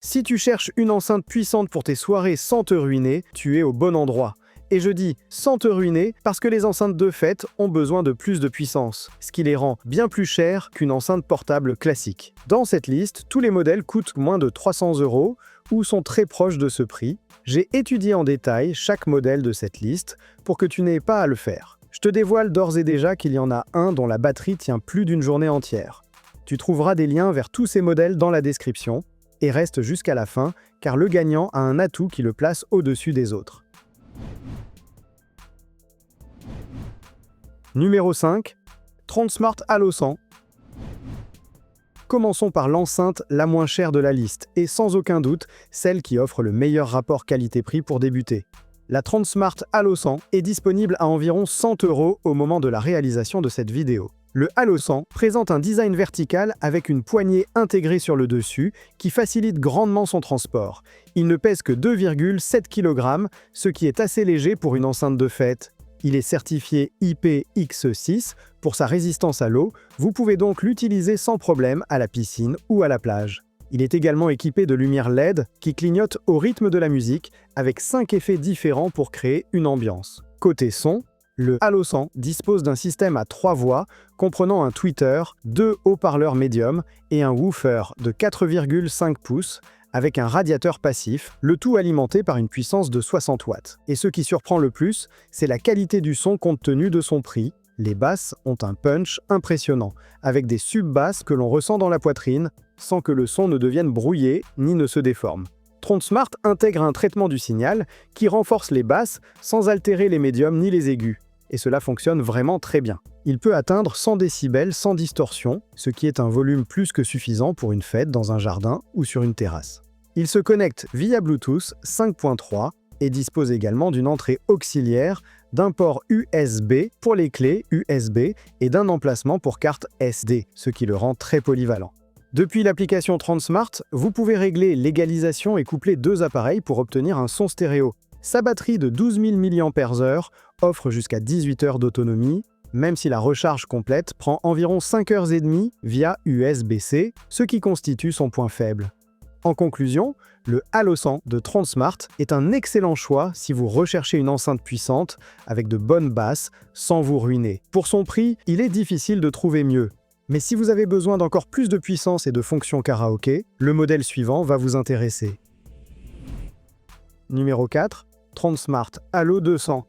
Si tu cherches une enceinte puissante pour tes soirées sans te ruiner, tu es au bon endroit. Et je dis sans te ruiner parce que les enceintes de fête ont besoin de plus de puissance, ce qui les rend bien plus chères qu'une enceinte portable classique. Dans cette liste, tous les modèles coûtent moins de 300 € ou sont très proches de ce prix. J'ai étudié en détail chaque modèle de cette liste pour que tu n'aies pas à le faire. Je te dévoile d'ores et déjà qu'il y en a un dont la batterie tient plus d'une journée entière. Tu trouveras des liens vers tous ces modèles dans la description et reste jusqu'à la fin car le gagnant a un atout qui le place au-dessus des autres. Numéro 5. Tronsmart Halo 100. Commençons par l'enceinte la moins chère de la liste, et sans aucun doute, celle qui offre le meilleur rapport qualité-prix pour débuter. La Tronsmart Halo 100 est disponible à environ 100 € au moment de la réalisation de cette vidéo. Le Halo 100 présente un design vertical avec une poignée intégrée sur le dessus qui facilite grandement son transport. Il ne pèse que 2,7 kg, ce qui est assez léger pour une enceinte de fête. Il est certifié IPX6 pour sa résistance à l'eau, vous pouvez donc l'utiliser sans problème à la piscine ou à la plage. Il est également équipé de lumières LED qui clignotent au rythme de la musique avec 5 effets différents pour créer une ambiance. Côté son, le Halo 100 dispose d'un système à 3 voix comprenant un tweeter, 2 haut-parleurs médiums et un woofer de 4,5 pouces avec un radiateur passif, le tout alimenté par une puissance de 60 watts. Et ce qui surprend le plus, c'est la qualité du son compte tenu de son prix. Les basses ont un punch impressionnant, avec des sub-basses que l'on ressent dans la poitrine, sans que le son ne devienne brouillé ni ne se déforme. Tronsmart intègre un traitement du signal qui renforce les basses sans altérer les médiums ni les aigus. Et cela fonctionne vraiment très bien. Il peut atteindre 100 décibels sans distorsion, ce qui est un volume plus que suffisant pour une fête dans un jardin ou sur une terrasse. Il se connecte via Bluetooth 5.3 et dispose également d'une entrée auxiliaire, d'un port USB pour les clés USB et d'un emplacement pour carte SD, ce qui le rend très polyvalent. Depuis l'application Tronsmart, vous pouvez régler l'égalisation et coupler 2 appareils pour obtenir un son stéréo. Sa batterie de 12 000 mAh offre jusqu'à 18 heures d'autonomie, même si la recharge complète prend environ 5h30 via USB-C, ce qui constitue son point faible. En conclusion, le Halo 100 de Tronsmart est un excellent choix si vous recherchez une enceinte puissante avec de bonnes basses sans vous ruiner. Pour son prix, il est difficile de trouver mieux. Mais si vous avez besoin d'encore plus de puissance et de fonctions karaoké, le modèle suivant va vous intéresser. Numéro 4. Tronsmart Halo 200.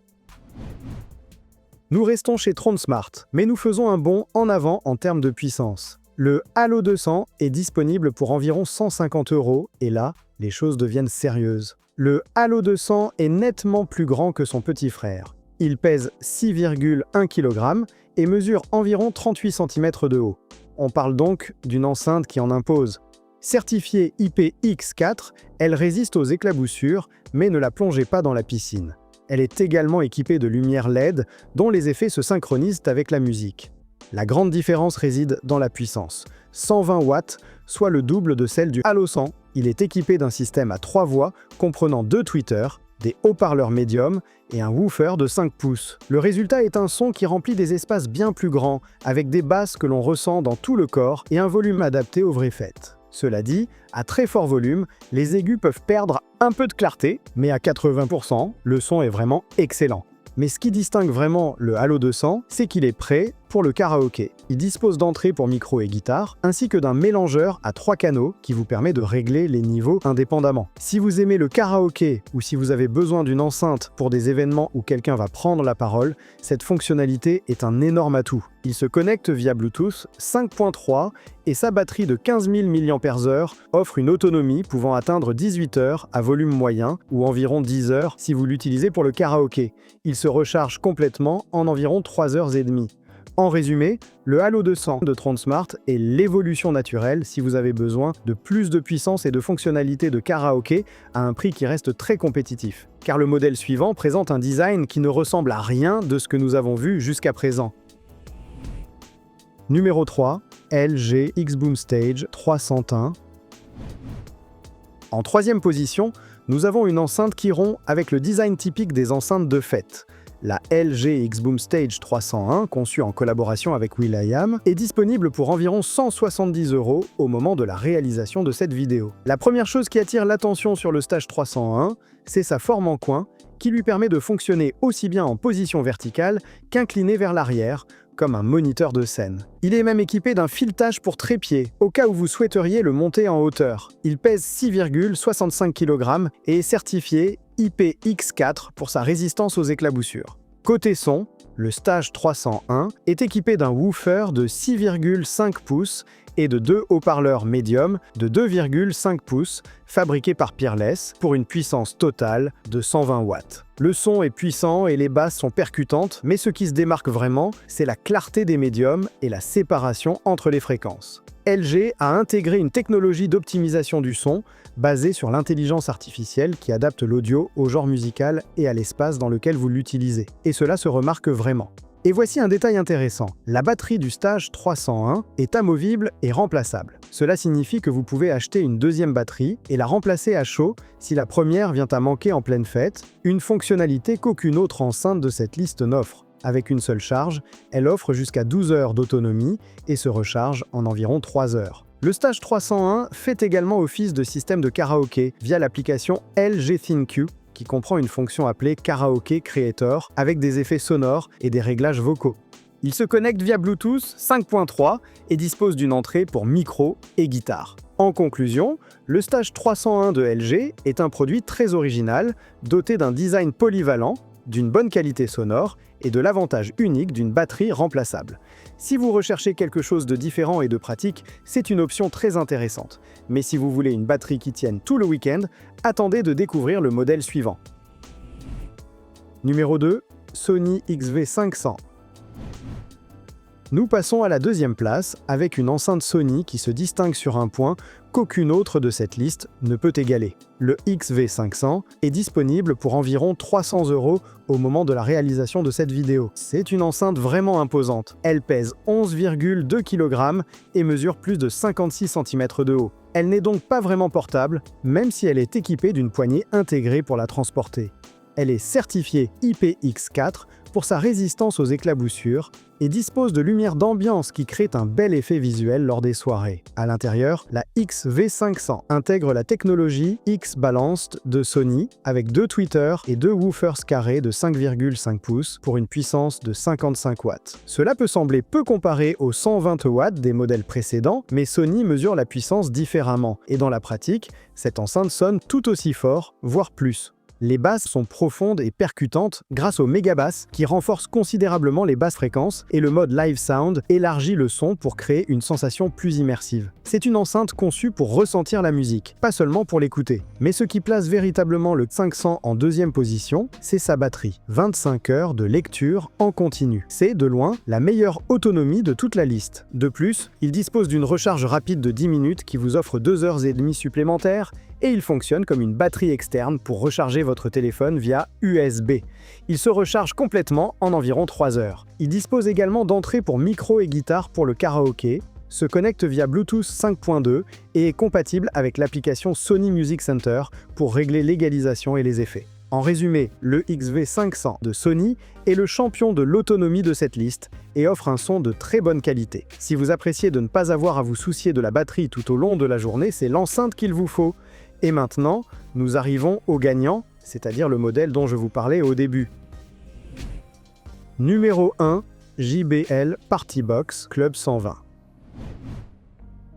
Nous restons chez Tronsmart, mais nous faisons un bond en avant en termes de puissance. Le Halo 200 est disponible pour environ 150 € et là, les choses deviennent sérieuses. Le Halo 200 est nettement plus grand que son petit frère. Il pèse 6,1 kg et mesure environ 38 cm de haut. On parle donc d'une enceinte qui en impose. Certifiée IPX4, elle résiste aux éclaboussures, mais ne la plongez pas dans la piscine. Elle est également équipée de lumières LED, dont les effets se synchronisent avec la musique. La grande différence réside dans la puissance. 120 watts, soit le double de celle du Halo 100. Il est équipé d'un système à 3 voix, comprenant 2 tweeters, des haut-parleurs médiums et un woofer de 5 pouces. Le résultat est un son qui remplit des espaces bien plus grands, avec des basses que l'on ressent dans tout le corps et un volume adapté aux vraies fêtes. Cela dit, à très fort volume, les aigus peuvent perdre un peu de clarté, mais à 80%, le son est vraiment excellent. Mais ce qui distingue vraiment le Halo 200, c'est qu'il est prêt pour le karaoké. Il dispose d'entrées pour micro et guitare, ainsi que d'un mélangeur à 3 canaux qui vous permet de régler les niveaux indépendamment. Si vous aimez le karaoké ou si vous avez besoin d'une enceinte pour des événements où quelqu'un va prendre la parole, cette fonctionnalité est un énorme atout. Il se connecte via Bluetooth 5.3 et sa batterie de 15 000 mAh offre une autonomie pouvant atteindre 18 heures à volume moyen ou environ 10 heures si vous l'utilisez pour le karaoké. Il se recharge complètement en environ 3h30. En résumé, le Halo 200 de Tronsmart est l'évolution naturelle si vous avez besoin de plus de puissance et de fonctionnalités de karaoké à un prix qui reste très compétitif. Car le modèle suivant présente un design qui ne ressemble à rien de ce que nous avons vu jusqu'à présent. Numéro 3. LG X-Boom Stage 301. En troisième position, nous avons une enceinte qui rompt avec le design typique des enceintes de fête. La LG X-Boom Stage 301, conçue en collaboration avec will.i.am, est disponible pour environ 170 € au moment de la réalisation de cette vidéo. La première chose qui attire l'attention sur le Stage 301, c'est sa forme en coin, qui lui permet de fonctionner aussi bien en position verticale qu'incliné vers l'arrière, comme un moniteur de scène. Il est même équipé d'un filetage pour trépied, au cas où vous souhaiteriez le monter en hauteur. Il pèse 6,65 kg et est certifié IPX4 pour sa résistance aux éclaboussures. Côté son, le Stage 301 est équipé d'un woofer de 6,5 pouces et de 2 haut-parleurs médium de 2,5 pouces fabriqués par Peerless pour une puissance totale de 120 watts. Le son est puissant et les basses sont percutantes, mais ce qui se démarque vraiment, c'est la clarté des médiums et la séparation entre les fréquences. LG a intégré une technologie d'optimisation du son basée sur l'intelligence artificielle qui adapte l'audio au genre musical et à l'espace dans lequel vous l'utilisez. Et cela se remarque vraiment. Et voici un détail intéressant. La batterie du Stage 301 est amovible et remplaçable. Cela signifie que vous pouvez acheter une deuxième batterie et la remplacer à chaud si la première vient à manquer en pleine fête, une fonctionnalité qu'aucune autre enceinte de cette liste n'offre. Avec une seule charge, elle offre jusqu'à 12 heures d'autonomie et se recharge en environ 3 heures. Le Stage 301 fait également office de système de karaoké via l'application LG ThinQ, qui comprend une fonction appelée Karaoke Creator avec des effets sonores et des réglages vocaux. Il se connecte via Bluetooth 5.3 et dispose d'une entrée pour micro et guitare. En conclusion, le Stage 301 de LG est un produit très original, doté d'un design polyvalent, d'une bonne qualité sonore et de l'avantage unique d'une batterie remplaçable. Si vous recherchez quelque chose de différent et de pratique, c'est une option très intéressante. Mais si vous voulez une batterie qui tienne tout le week-end, attendez de découvrir le modèle suivant. Numéro 2, Sony XV500. Nous passons à la deuxième place avec une enceinte Sony qui se distingue sur un point qu'aucune autre de cette liste ne peut égaler. Le XV500 est disponible pour environ 300 € au moment de la réalisation de cette vidéo. C'est une enceinte vraiment imposante. Elle pèse 11,2 kg et mesure plus de 56 cm de haut. Elle n'est donc pas vraiment portable, même si elle est équipée d'une poignée intégrée pour la transporter. Elle est certifiée IPX4 pour sa résistance aux éclaboussures et dispose de lumières d'ambiance qui créent un bel effet visuel lors des soirées. À l'intérieur, la XV500 intègre la technologie X-Balanced de Sony avec 2 tweeters et 2 woofers carrés de 5,5 pouces pour une puissance de 55 watts. Cela peut sembler peu comparé aux 120 watts des modèles précédents, mais Sony mesure la puissance différemment et dans la pratique, cette enceinte sonne tout aussi fort, voire plus. Les basses sont profondes et percutantes grâce aux mégabasses qui renforcent considérablement les basses fréquences et le mode Live Sound élargit le son pour créer une sensation plus immersive. C'est une enceinte conçue pour ressentir la musique, pas seulement pour l'écouter. Mais ce qui place véritablement le 500 en deuxième position, c'est sa batterie. 25 heures de lecture en continu. C'est, de loin, la meilleure autonomie de toute la liste. De plus, il dispose d'une recharge rapide de 10 minutes qui vous offre 2 heures et demie supplémentaires et il fonctionne comme une batterie externe pour recharger votre téléphone via USB. Il se recharge complètement en environ 3 heures. Il dispose également d'entrées pour micro et guitare pour le karaoké, se connecte via Bluetooth 5.2 et est compatible avec l'application Sony Music Center pour régler l'égalisation et les effets. En résumé, le XV500 de Sony est le champion de l'autonomie de cette liste et offre un son de très bonne qualité. Si vous appréciez de ne pas avoir à vous soucier de la batterie tout au long de la journée, c'est l'enceinte qu'il vous faut. Et maintenant, nous arrivons au gagnant, c'est-à-dire le modèle dont je vous parlais au début. Numéro 1, JBL Partybox Club 120.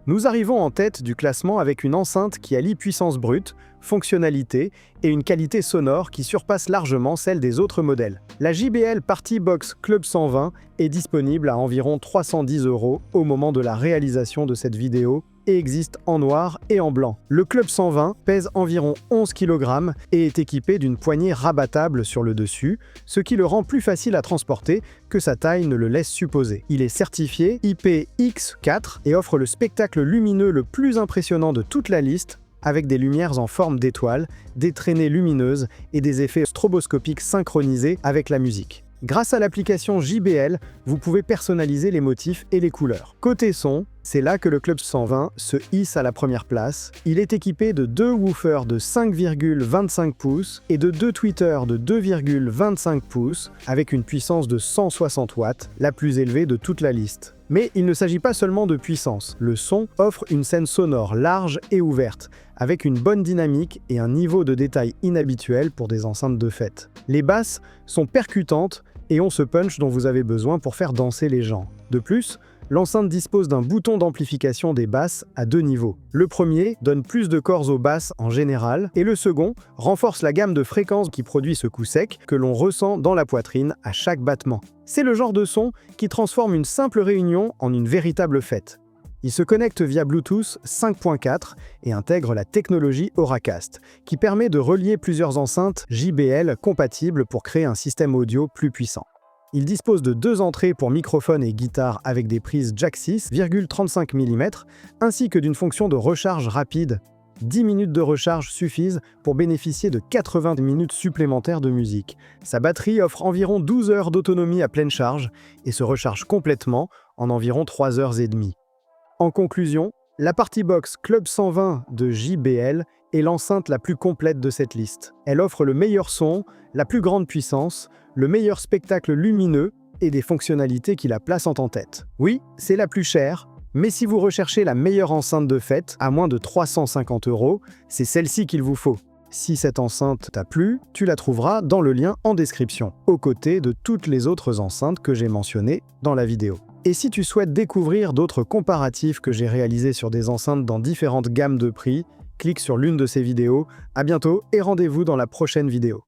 Nous arrivons en tête du classement avec une enceinte qui allie puissance brute, fonctionnalité et une qualité sonore qui surpasse largement celle des autres modèles. La JBL Partybox Club 120 est disponible à environ 310 € au moment de la réalisation de cette vidéo et existe en noir et en blanc. Le Club 120 pèse environ 11 kg et est équipé d'une poignée rabattable sur le dessus, ce qui le rend plus facile à transporter que sa taille ne le laisse supposer. Il est certifié IPX4 et offre le spectacle lumineux le plus impressionnant de toute la liste, avec des lumières en forme d'étoiles, des traînées lumineuses et des effets stroboscopiques synchronisés avec la musique. Grâce à l'application JBL, vous pouvez personnaliser les motifs et les couleurs. Côté son, c'est là que le Club 120 se hisse à la première place. Il est équipé de 2 woofers de 5,25 pouces et de 2 tweeters de 2,25 pouces avec une puissance de 160 watts, la plus élevée de toute la liste. Mais il ne s'agit pas seulement de puissance. Le son offre une scène sonore large et ouverte, avec une bonne dynamique et un niveau de détail inhabituel pour des enceintes de fête. Les basses sont percutantes et ont ce punch dont vous avez besoin pour faire danser les gens. De plus, l'enceinte dispose d'un bouton d'amplification des basses à 2 niveaux. Le premier donne plus de corps aux basses en général, et le second renforce la gamme de fréquences qui produit ce coup sec que l'on ressent dans la poitrine à chaque battement. C'est le genre de son qui transforme une simple réunion en une véritable fête. Il se connecte via Bluetooth 5.4 et intègre la technologie Auracast, qui permet de relier plusieurs enceintes JBL compatibles pour créer un système audio plus puissant. Il dispose de 2 entrées pour microphone et guitare avec des prises jack 6,35 mm, ainsi que d'une fonction de recharge rapide. 10 minutes de recharge suffisent pour bénéficier de 80 minutes supplémentaires de musique. Sa batterie offre environ 12 heures d'autonomie à pleine charge et se recharge complètement en environ 3 heures et demie. En conclusion, la Party Box Club 120 de JBL est l'enceinte la plus complète de cette liste. Elle offre le meilleur son, la plus grande puissance, le meilleur spectacle lumineux et des fonctionnalités qui la placent en tête. Oui, c'est la plus chère, mais si vous recherchez la meilleure enceinte de fête à moins de 350 €, c'est celle-ci qu'il vous faut. Si cette enceinte t'a plu, tu la trouveras dans le lien en description, aux côtés de toutes les autres enceintes que j'ai mentionnées dans la vidéo. Et si tu souhaites découvrir d'autres comparatifs que j'ai réalisés sur des enceintes dans différentes gammes de prix, clique sur l'une de ces vidéos. À bientôt et rendez-vous dans la prochaine vidéo.